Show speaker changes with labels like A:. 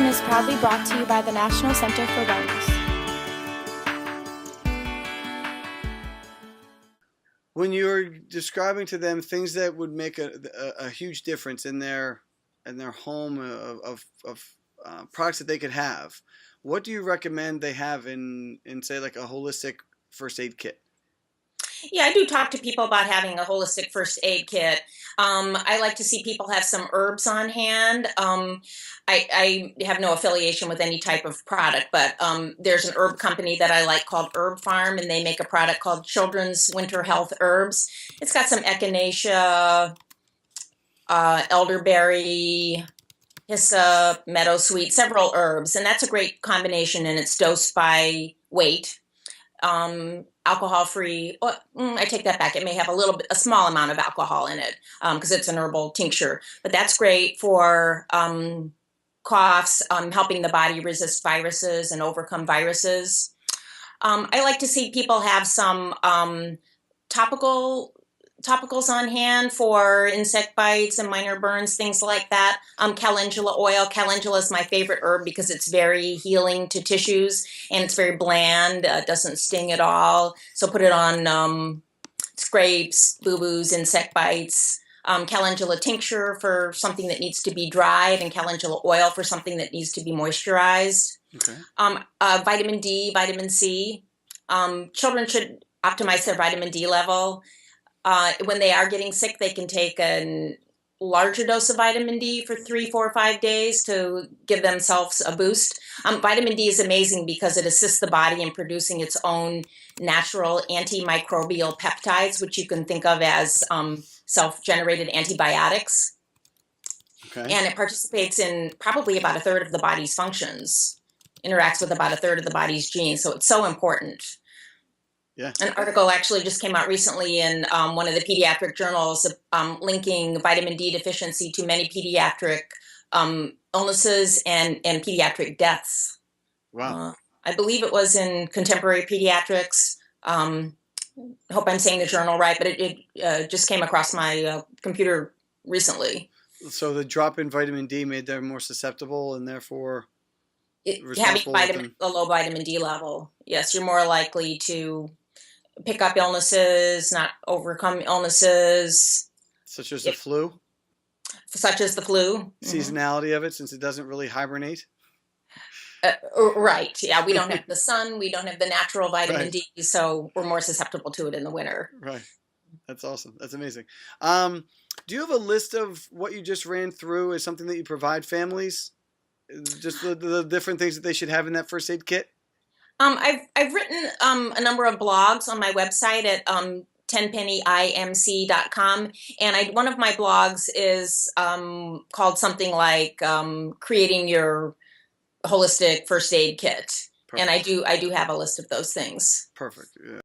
A: is proudly brought to you by the National Center for Wellness.
B: When you're describing to them things that would make a huge difference in their home of products that they could have, what do you recommend they have in say like a holistic first aid kit?
C: Yeah, I do talk to people about having a holistic first aid kit. I like to see people have some herbs on hand. I have no affiliation with any type of product, but there's an herb company that I like called Herb Farm, and they make a product called Children's Winter Health Herbs. It's got some echinacea, elderberry, hyssop, meadowsweet, several herbs, and that's a great combination, and it's dosed by weight. Alcohol free. Oh, I take that back. It may have a small amount of alcohol in it because it's an herbal tincture. But that's great for coughs, helping the body resist viruses and overcome viruses. I like to see people have some topicals on hand for insect bites and minor burns, things like that. Calendula oil. Calendula is my favorite herb because it's very healing to tissues and it's very bland. It doesn't sting at all. So put it on scrapes, boo-boos, insect bites. Calendula tincture for something that needs to be dried, and calendula oil for something that needs to be moisturized.
B: Okay.
C: Vitamin D, vitamin C. Children should optimize their vitamin D level. When they are getting sick, they can take a larger dose of vitamin D for 3, 4, 5 days to give themselves a boost. Vitamin D is amazing because it assists the body in producing its own natural antimicrobial peptides, which you can think of as self-generated antibiotics.
B: Okay.
C: And it participates in probably about a third of the body's functions, interacts with about a third of the body's genes. So it's so important.
B: Yeah.
C: An article actually just came out recently in one of the pediatric journals linking vitamin D deficiency to many pediatric illnesses and pediatric deaths.
B: Wow.
C: I believe it was in Contemporary Pediatrics. Hope I'm saying the journal right, but it just came across my computer recently.
B: So the drop in vitamin D made them more susceptible and therefore
C: Having
B: responsible.
C: a low vitamin D level, yes, you're more likely to pick up illnesses, not overcome illnesses.
B: Such as the flu?
C: Such as the flu.
B: Seasonality of it, since it doesn't really hibernate?
C: Right. Yeah, we don't have the sun. We don't have the natural vitamin
B: Right.
C: D, so we're more susceptible to it in the winter.
B: Right. That's awesome. That's amazing. Do you have a list of what you just ran through as something that you provide families? Just the different things that they should have in that first aid kit?
C: I've written a number of blogs on my website at 10pennyimc.com, and one of my blogs is called something like creating your holistic first aid kit.
B: Perfect.
C: And I do have a list of those things.
B: Perfect. Yeah.